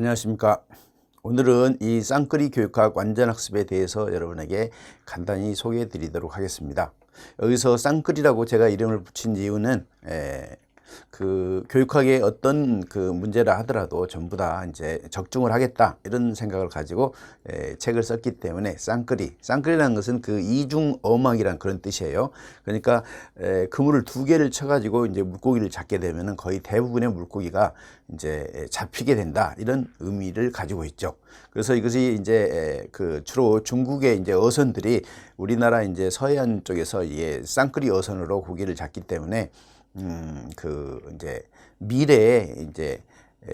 안녕하십니까. 오늘은 이 쌍끌이 교육학 완전학습에 대해서 여러분에게 간단히 소개해 드리도록 하겠습니다. 여기서 쌍끌이라고 제가 이름을 붙인 이유는 그 교육학의 어떤 그 문제라 하더라도 전부 다 이제 적중을 하겠다 이런 생각을 가지고 책을 썼기 때문에 쌍끌이라는 것은 그 이중어망이란 그런 뜻이에요. 그러니까 그물을 두 개를 쳐가지고 이제 물고기를 잡게 되면은 거의 대부분의 물고기가 이제 잡히게 된다 이런 의미를 가지고 있죠. 그래서 이것이 이제 그 주로 중국의 이제 어선들이 우리나라 이제 서해안 쪽에서 이 쌍끌이 어선으로 고기를 잡기 때문에 그 이제 미래에 이제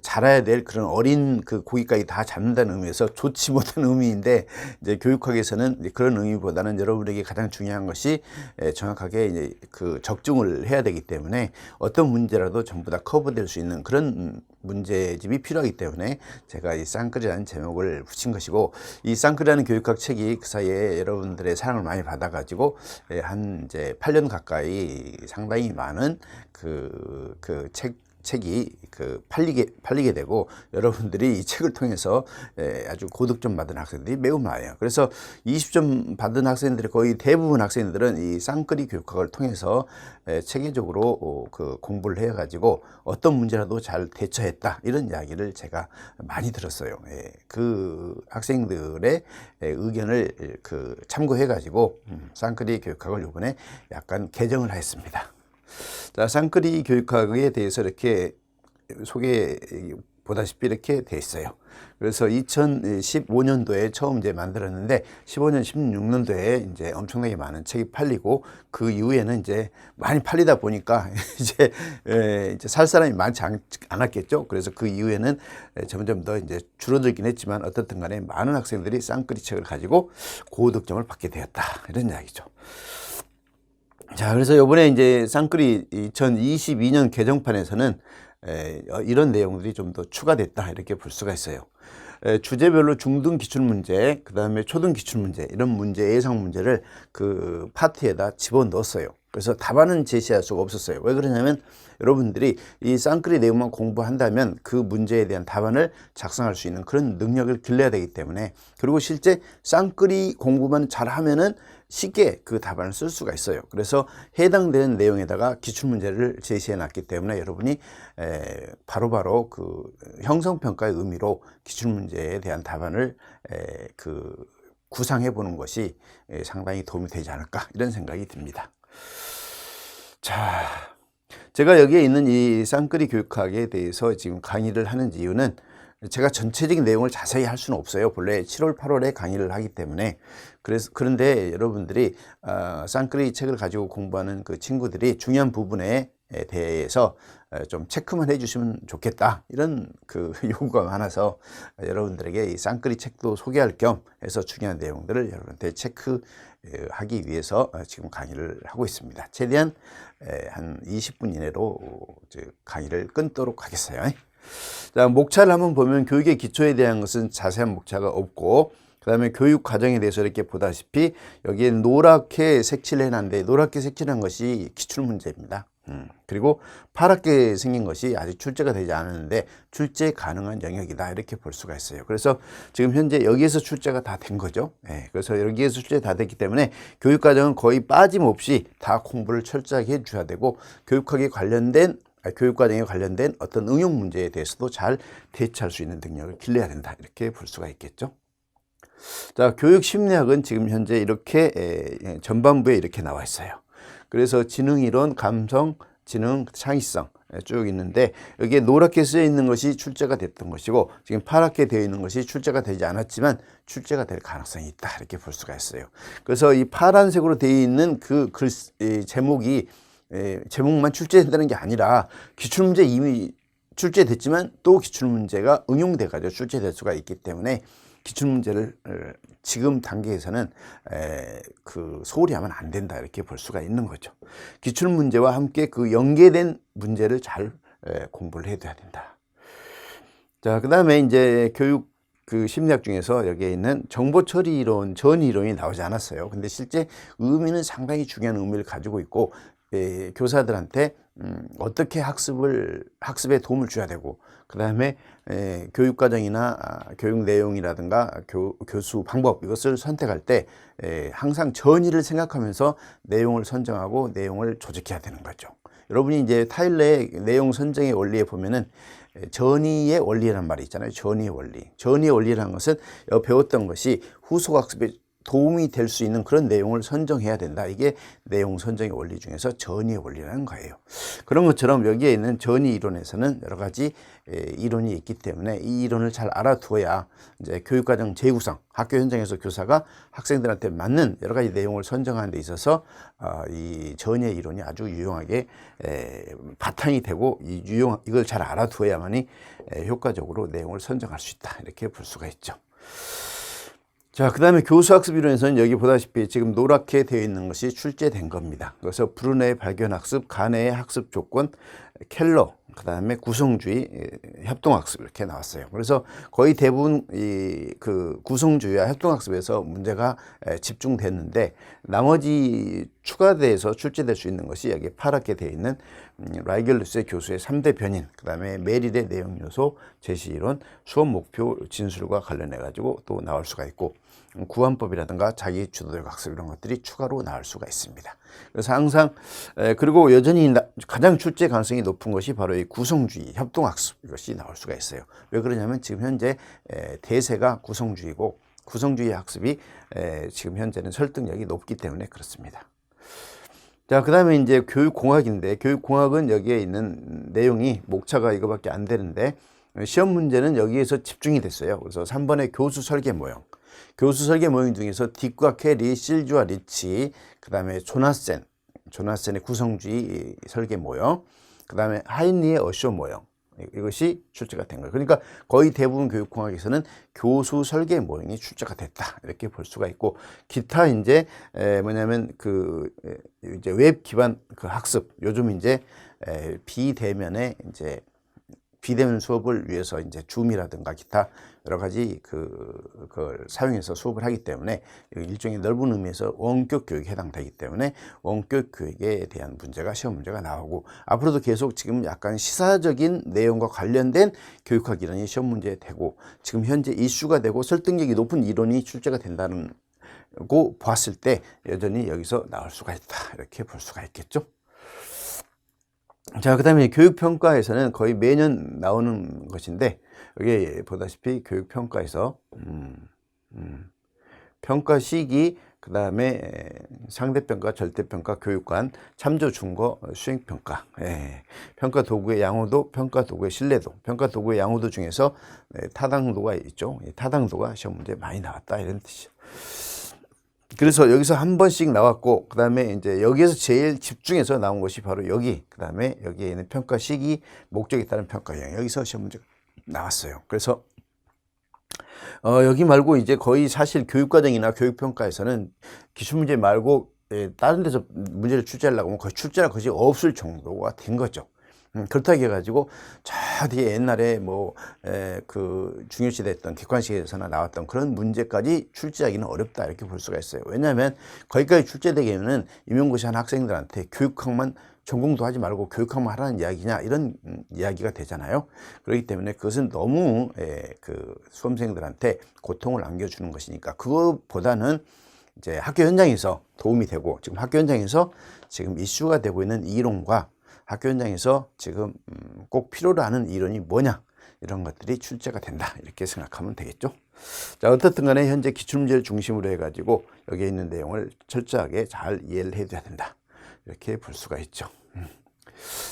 자라야 될 그런 어린 그 고기까지 다 잡는다는 의미에서 좋지 못한 의미인데, 이제 교육학에서는 그런 의미보다는 여러분에게 가장 중요한 것이 정확하게 이제 그 적중을 해야 되기 때문에 어떤 문제라도 전부 다 커버될 수 있는 그런 문제집이 필요하기 때문에 제가 이 쌍끌이라는 제목을 붙인 것이고, 이 쌍끌이라는 교육학 책이 그 사이에 여러분들의 사랑을 많이 받아가지고 한 이제 8년 가까이 상당히 많은 책이 팔리게 되고, 여러분들이 이 책을 통해서 아주 고득점 받은 학생들이 매우 많아요. 그래서 20점 받은 학생들이 거의 대부분 학생들은 이 쌍끌이 교육학을 통해서 체계적으로 그 공부를 해가지고 어떤 문제라도 잘 대처했다 이런 이야기를 제가 많이 들었어요. 그 학생들의 의견을 참고해가지고 쌍끌이 교육학을 이번에 약간 개정을 했습니다. 자, 쌍끌이 교육학에 대해서 이렇게 보다시피 이렇게 돼 있어요. 그래서 2015년도에 처음 이제 만들었는데 15년, 16년도에 이제 엄청나게 많은 책이 팔리고, 그 이후에는 이제 많이 팔리다 보니까 이제 살 사람이 많지 않았겠죠. 그래서 그 이후에는 점점 더 이제 줄어들긴 했지만 어떻든 간에 많은 학생들이 쌍끌이 책을 가지고 고득점을 받게 되었다 이런 이야기죠. 자, 그래서 이번에 이제 쌍끌이 2022년 개정판에서는 이런 내용들이 좀 더 추가됐다 이렇게 볼 수가 있어요. 주제별로 중등 기출문제, 그 다음에 초등 기출문제, 이런 문제, 예상 문제를 그 파트에다 집어넣었어요. 그래서 답안은 제시할 수가 없었어요. 왜 그러냐면 여러분들이 이 쌍끌이 내용만 공부한다면 그 문제에 대한 답안을 작성할 수 있는 그런 능력을 길러야 되기 때문에, 그리고 실제 쌍끌이 공부만 잘하면은 쉽게 그 답안을 쓸 수가 있어요. 그래서 해당되는 내용에다가 기출문제를 제시해 놨기 때문에 여러분이 바로바로 그 형성평가의 의미로 기출문제에 대한 답안을 구상해 보는 것이 상당히 도움이 되지 않을까 이런 생각이 듭니다. 자, 제가 여기에 있는 이 쌍끌이 교육학에 대해서 지금 강의를 하는 이유는, 제가 전체적인 내용을 자세히 할 수는 없어요. 본래 7월, 8월에 강의를 하기 때문에. 그런데 여러분들이 쌍끌이 책을 가지고 공부하는 그 친구들이 중요한 부분에 대해서 좀 체크만 해주시면 좋겠다 이런 그 요구가 많아서 여러분들에게 이 쌍끌이 책도 소개할 겸 해서 중요한 내용들을 여러분한테 체크하기 위해서 지금 강의를 하고 있습니다. 최대한 한 20분 이내로 강의를 끊도록 하겠어요. 자, 목차를 한번 보면 교육의 기초에 대한 것은 자세한 목차가 없고, 그 다음에 교육 과정에 대해서 이렇게 보다시피 여기에 노랗게 색칠을 해놨는데, 노랗게 색칠한 것이 기출문제입니다. 그리고 파랗게 생긴 것이 아직 출제가 되지 않았는데 출제 가능한 영역이다 이렇게 볼 수가 있어요. 그래서 지금 현재 여기에서 출제가 다 된 거죠. 그래서 여기에서 출제 다 됐기 때문에 교육 과정은 거의 빠짐없이 다 공부를 철저하게 해줘야 되고, 교육 과정에 관련된 어떤 응용 문제에 대해서도 잘 대처할 수 있는 능력을 길러야 된다 이렇게 볼 수가 있겠죠. 자, 교육 심리학은 지금 현재 이렇게 전반부에 이렇게 나와 있어요. 그래서 지능이론, 감성, 지능, 창의성 쭉 있는데, 여기에 노랗게 쓰여 있는 것이 출제가 됐던 것이고, 지금 파랗게 되어 있는 것이 출제가 되지 않았지만 출제가 될 가능성이 있다 이렇게 볼 수가 있어요. 그래서 이 파란색으로 되어 있는 그 제목이 제목만 출제된다는 게 아니라 기출문제 이미 출제됐지만 또 기출문제가 응용돼 가지고 출제될 수가 있기 때문에 기출문제를 지금 단계에서는 소홀히 하면 안 된다 이렇게 볼 수가 있는 거죠. 기출문제와 함께 그 연계된 문제를 잘 공부를 해둬야 된다. 자, 그 다음에 이제 교육 그 심리학 중에서 여기에 있는 정보 처리 이론, 전이 이론이 나오지 않았어요. 근데 실제 의미는 상당히 중요한 의미를 가지고 있고, 교사들한테 어떻게 학습에 도움을 줘야 되고, 그 다음에 교육과정이나 교육 내용이라든가 교수 방법, 이것을 선택할 때 항상 전의를 생각하면서 내용을 선정하고 내용을 조직해야 되는 거죠. 여러분이 이제 타일러의 내용 선정의 원리에 보면은 전의의 원리라는 말이 있잖아요. 전의의 원리. 전의의 원리라는 것은 배웠던 것이 후속 학습에 도움이 될 수 있는 그런 내용을 선정해야 된다. 이게 내용 선정의 원리 중에서 전의의 원리라는 거예요. 그런 것처럼 여기에 있는 전의 이론에서는 여러 가지 이론이 있기 때문에 이 이론을 잘 알아두어야 이제 교육과정 재구성, 학교 현장에서 교사가 학생들한테 맞는 여러 가지 내용을 선정하는 데 있어서 이 전의 이론이 아주 유용하게 바탕이 되고 이걸 잘 알아두어야만이 효과적으로 내용을 선정할 수 있다. 이렇게 볼 수가 있죠. 자, 그 다음에 교수학습 이론에서는 여기 보다시피 지금 노랗게 되어 있는 것이 출제된 겁니다. 그래서 브루네의 발견학습, 가네의 학습 조건, 켈러, 그 다음에 구성주의, 협동학습 이렇게 나왔어요. 그래서 거의 대부분 그 구성주의와 협동학습에서 문제가 집중됐는데 나머지 추가돼서 출제될 수 있는 것이 여기 파랗게 되어 있는 라이겔루스의 교수의 3대 변인, 그 다음에 메릴의 내용 요소, 제시 이론, 수업 목표 진술과 관련해 가지고 또 나올 수가 있고, 구환법이라든가 자기 주도적 학습 이런 것들이 추가로 나올 수가 있습니다. 그래서 항상 그리고 여전히 가장 출제 가능성이 높은 것이 바로 이 구성주의, 협동학습 이것이 나올 수가 있어요. 왜 그러냐면 지금 현재 대세가 구성주의고 구성주의 학습이 지금 현재는 설득력이 높기 때문에 그렇습니다. 자, 그 다음에 이제 교육공학인데, 교육공학은 여기에 있는 내용이 목차가 이거밖에 안 되는데 시험 문제는 여기에서 집중이 됐어요. 그래서 3번의 교수 설계 모형. 교수 설계 모형 중에서 딕과 캐리, 실주와 리치, 그 다음에 조나센의 구성주의 설계 모형, 그 다음에 하인리의 어쇼 모형. 이것이 출제가 된 거예요. 그러니까 거의 대부분 교육공학에서는 교수 설계 모형이 출제가 됐다. 이렇게 볼 수가 있고, 기타 이제 뭐냐면 이제 웹 기반 그 학습, 요즘 이제 비대면에 이제 비대면 수업을 위해서 이제 줌이라든가 기타 여러 가지 그걸 사용해서 수업을 하기 때문에 일종의 넓은 의미에서 원격 교육에 해당되기 때문에 원격 교육에 대한 문제가 시험 문제가 나오고, 앞으로도 계속 지금 약간 시사적인 내용과 관련된 교육학 이론이 시험 문제에 되고, 지금 현재 이슈가 되고 설득력이 높은 이론이 출제가 된다는 거 보았을 때 여전히 여기서 나올 수가 있다. 이렇게 볼 수가 있겠죠. 자, 그 다음에 교육평가에서는 거의 매년 나오는 것인데, 여기 보다시피 교육평가에서 평가 시기, 그 다음에 상대평가, 절대평가, 교육관, 참조, 준거, 수행평가, 평가 도구의 양호도, 평가 도구의 신뢰도, 평가 도구의 양호도 중에서 타당도가 있죠. 타당도가 시험 문제에 많이 나왔다 이런 뜻이죠. 그래서 여기서 한 번씩 나왔고, 그 다음에 이제 여기에서 제일 집중해서 나온 것이 바로 여기, 그 다음에 여기에 있는 평가 시기, 목적에 따른 평가 유형, 여기서 시험 문제가 나왔어요. 그래서 여기 말고 이제 거의 사실 교육과정이나 교육평가에서는 기출문제 말고 다른 데서 문제를 출제하려고 하면 거의 출제가 거의 없을 정도가 된 거죠. 그렇다고 해가지고 저 뒤에 옛날에 그 중요시돼 했던 객관식에서나 나왔던 그런 문제까지 출제하기는 어렵다 이렇게 볼 수가 있어요. 왜냐하면 거기까지 출제되기에는 임용고시 한 학생들한테 교육학만 전공도 하지 말고 교육학만 하라는 이야기냐 이런 이야기가 되잖아요. 그렇기 때문에 그것은 너무 그 수험생들한테 고통을 안겨주는 것이니까 그것보다는 이제 학교 현장에서 도움이 되고, 지금 학교 현장에서 지금 이슈가 되고 있는 이론과 학교 현장에서 지금 꼭 필요로 하는 이론이 뭐냐, 이런 것들이 출제가 된다 이렇게 생각하면 되겠죠. 자, 어떻든 간에 현재 기출문제를 중심으로 해가지고 여기에 있는 내용을 철저하게 잘 이해를 해줘야 된다 이렇게 볼 수가 있죠.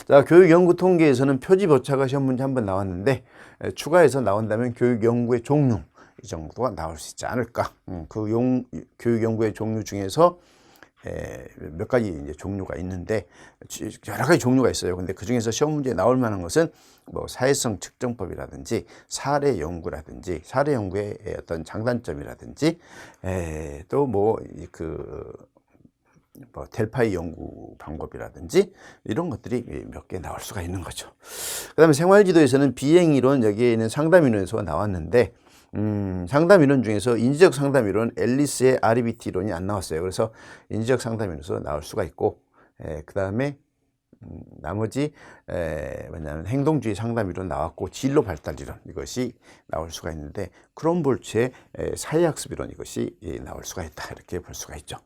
자, 교육연구통계에서는 표지표차가 시험 문제 한번 나왔는데 추가해서 나온다면 교육연구의 종류 이 정도가 나올 수 있지 않을까. 교육연구의 종류 중에서 몇 가지 이제 종류가 있는데 여러 가지 종류가 있어요. 근데 그 중에서 시험 문제에 나올 만한 것은 사회성 측정법이라든지 사례 연구라든지 사례 연구의 어떤 장단점이라든지 또 델파이 연구 방법이라든지 이런 것들이 몇 개 나올 수가 있는 거죠. 그 다음에 생활지도에서는 비행이론, 여기에 있는 상담이론에서 나왔는데 상담이론 중에서 인지적 상담이론, 앨리스의 REBT 이론이 안 나왔어요. 그래서 인지적 상담이론에서 나올 수가 있고, 그 다음에 나머지 뭐냐면 행동주의 상담이론 나왔고 진로 발달이론 이것이 나올 수가 있는데 크롬볼츠의 사회학습이론 이것이 나올 수가 있다 이렇게 볼 수가 있죠.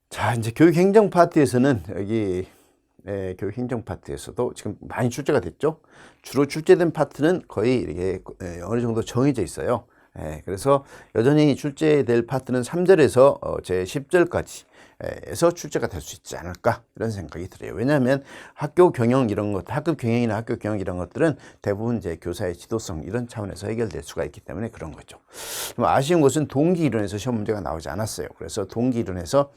자, 이제 교육행정 파트에서는 여기 교육행정 파트에서도 지금 많이 출제가 됐죠. 주로 출제된 파트는 거의 이렇게 어느 정도 정해져 있어요. 그래서 여전히 출제될 파트는 3절에서 제 10절까지 에서 출제가 될 수 있지 않을까 이런 생각이 들어요. 왜냐하면 학교 경영 이런 것, 학급 경영이나 학교 경영 이런 것들은 대부분 이제 교사의 지도성 이런 차원에서 해결될 수가 있기 때문에 그런 거죠. 아쉬운 것은 동기 이론에서 시험 문제가 나오지 않았어요. 그래서 동기 이론에서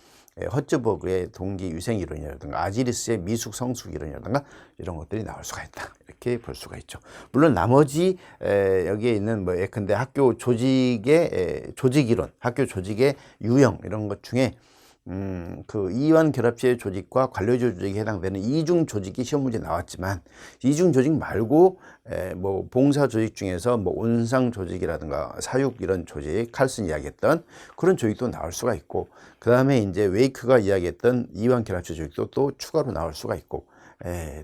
허츠버그의 동기 유생 이론이라든가 아지리스의 미숙 성숙 이론이라든가 이런 것들이 나올 수가 있다 이렇게 볼 수가 있죠. 물론 나머지 여기에 있는 뭐 예컨대 학교 조직의 조직 이론, 학교 조직의 유형 이런 것 중에 그 이완 결합체 조직과 관료조 조직에 해당되는 이중 조직이 시험 문제 나왔지만 이중 조직 말고 뭐 봉사 조직 중에서 뭐 온상 조직이라든가 사육 이런 조직, 칼슨 이야기했던 그런 조직도 나올 수가 있고 그 다음에 이제 웨이크가 이야기했던 이완 결합체 조직도 또 추가로 나올 수가 있고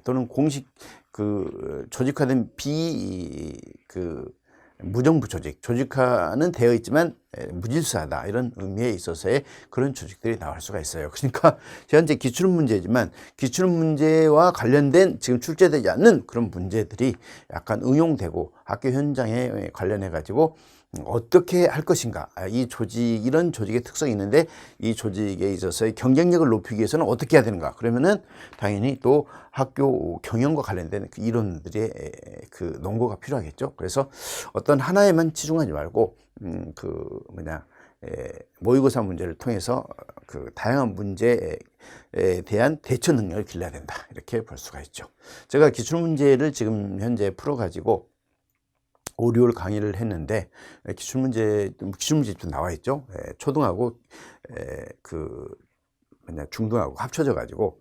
또는 공식 그 조직화된 무정부 조직, 조직화는 되어 있지만 무질서하다 이런 의미에 있어서의 그런 조직들이 나올 수가 있어요. 그러니까 현재 기출문제지만 기출문제와 관련된 지금 출제되지 않는 그런 문제들이 약간 응용되고 학교 현장에 관련해 가지고 어떻게 할 것인가, 이 조직 이런 조직의 특성이 있는데 이 조직에 있어서의 경쟁력을 높이기 위해서는 어떻게 해야 되는가, 그러면은 당연히 또 학교 경영과 관련된 그 이론들의 그 논거가 필요하겠죠. 그래서 어떤 하나에만 치중하지 말고 모의고사 문제를 통해서 그 다양한 문제에 대한 대처 능력을 길러야 된다 이렇게 볼 수가 있죠. 제가 기출문제를 지금 현재 풀어가지고 5, 6월 강의를 했는데 기출문제도 나와 있죠. 초등하고 중등하고 합쳐져 가지고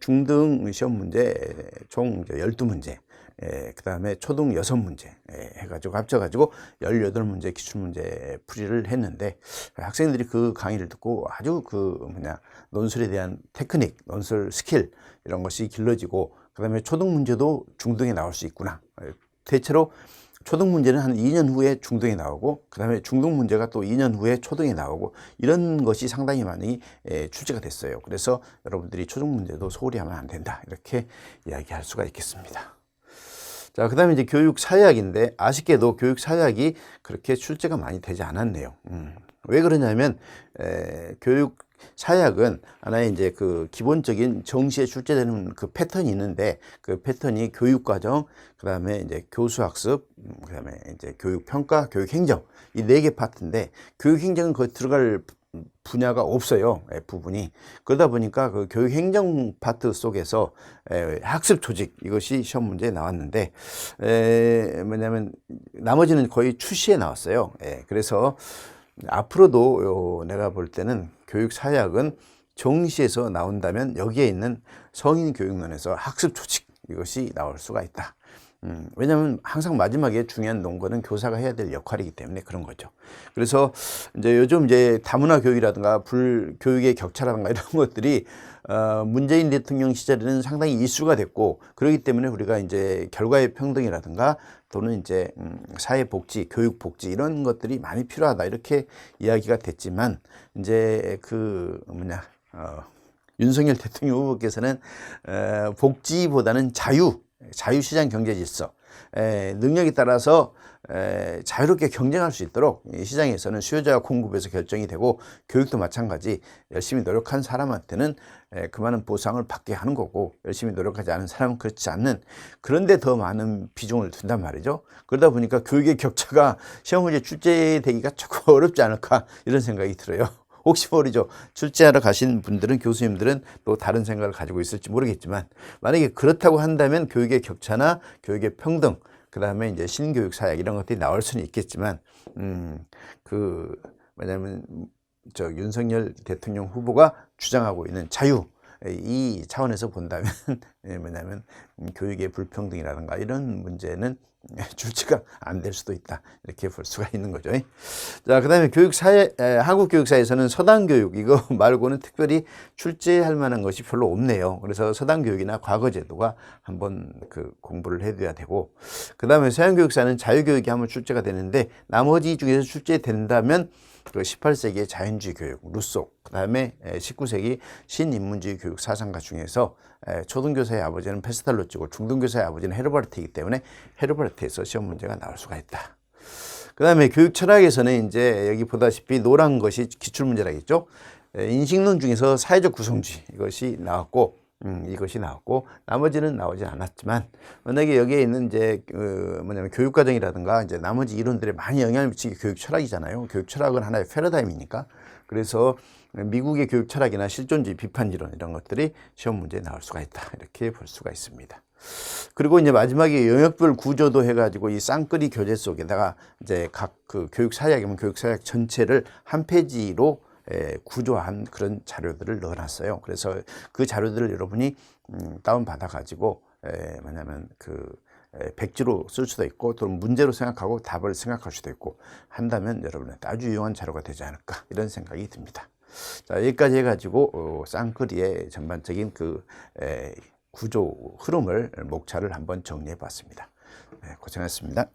중등 시험 문제 총 12문제, 그 다음에 초등 6문제 해가지고 합쳐가지고 18문제 기출문제 풀이를 했는데 학생들이 그 강의를 듣고 아주 논술에 대한 테크닉, 논술 스킬 이런 것이 길러지고 그 다음에 초등 문제도 중등에 나올 수 있구나. 대체로 초등 문제는 한 2년 후에 중등에 나오고 그 다음에 중등 문제가 또 2년 후에 초등에 나오고 이런 것이 상당히 많이 출제가 됐어요. 그래서 여러분들이 초등 문제도 소홀히 하면 안 된다 이렇게 이야기할 수가 있겠습니다. 자, 그 다음에 이제 교육 사회학인데 아쉽게도 교육 사회학이 그렇게 출제가 많이 되지 않았네요. 왜 그러냐면 교육 사회학은 하나의 이제 그 기본적인 정시에 출제되는 그 패턴이 있는데 그 패턴이 교육과정, 그 다음에 이제 교수학습, 그 다음에 이제 교육평가, 교육행정 이 4개 파트인데 교육행정은 거기 들어갈 분야가 없어요. 부분이. 그러다 보니까 그 교육행정 파트 속에서 학습 조직 이것이 시험 문제에 나왔는데 뭐냐면 나머지는 거의 추시에 나왔어요. 그래서 앞으로도 내가 볼 때는 교육 사회학은 정시에서 나온다면 여기에 있는 성인 교육론에서 학습 조직 이것이 나올 수가 있다. 왜냐하면 항상 마지막에 중요한 논거는 교사가 해야 될 역할이기 때문에 그런 거죠. 그래서 이제 요즘 이제 다문화 교육이라든가 불교육의 격차라든가 이런 것들이 문재인 대통령 시절에는 상당히 이슈가 됐고 그렇기 때문에 우리가 이제 결과의 평등이라든가 또는 이제 사회복지, 교육복지 이런 것들이 많이 필요하다 이렇게 이야기가 됐지만 이제 윤석열 대통령 후보께서는 복지보다는 자유시장 경제 질서, 능력에 따라서 자유롭게 경쟁할 수 있도록 시장에서는 수요자와 공급에서 결정이 되고 교육도 마찬가지 열심히 노력한 사람한테는 그만한 보상을 받게 하는 거고 열심히 노력하지 않은 사람은 그렇지 않는 그런데 더 많은 비중을 둔단 말이죠. 그러다 보니까 교육의 격차가 시험 문제 출제되기가 조금 어렵지 않을까 이런 생각이 들어요. 혹시 모르죠. 출제하러 가신 분들은 교수님들은 또 다른 생각을 가지고 있을지 모르겠지만 만약에 그렇다고 한다면 교육의 격차나 교육의 평등 그 다음에 이제 신교육 사역 이런 것들이 나올 수는 있겠지만 뭐냐면 윤석열 대통령 후보가 주장하고 있는 자유, 이 차원에서 본다면 뭐냐면 교육의 불평등이라든가 이런 문제는 출제가 안 될 수도 있다, 이렇게 볼 수가 있는 거죠. 자, 그다음에 한국 교육사에서는 서당 교육 이거 말고는 특별히 출제할 만한 것이 별로 없네요. 그래서 서당 교육이나 과거 제도가 한번 그 공부를 해둬야 되고, 그다음에 서양 교육사는 자유교육이 한번 출제가 되는데, 나머지 중에서 출제된다면 그 18세기의 자연주의 교육, 루소, 그 다음에 19세기 신인문주의 교육 사상가 중에서 초등교사의 아버지는 페스탈로치고 중등교사의 아버지는 헤르바르트이기 때문에 헤르바르트에서 시험 문제가 나올 수가 있다. 그 다음에 교육 철학에서는 이제 여기 보다시피 노란 것이 기출문제라겠죠. 인식론 중에서 사회적 구성주의 이것이 나왔고, 나머지는 나오지 않았지만, 만약에 여기에 있는 이제 뭐냐면 교육과정이라든가 이제 나머지 이론들에 많이 영향을 미치게 교육 철학이잖아요. 교육 철학은 하나의 패러다임이니까. 그래서 미국의 교육 철학이나 실존주의, 비판이론 이런 것들이 시험 문제에 나올 수가 있다, 이렇게 볼 수가 있습니다. 그리고 이제 마지막에 영역별 구조도 해가지고 이 쌍끌이 교재 속에다가 이제 각 그 교육 사역이면 교육 사역 전체를 한 페이지로 구조한 그런 자료들을 넣어놨어요. 그래서 그 자료들을 여러분이 다운받아 가지고 뭐냐면 그 백지로 쓸 수도 있고, 또는 문제로 생각하고 답을 생각할 수도 있고 한다면 여러분한테 아주 유용한 자료가 되지 않을까, 이런 생각이 듭니다. 자, 여기까지 해가지고 쌍끌이의 전반적인 그 구조 흐름을 목차를 한번 정리해 봤습니다. 고생하셨습니다.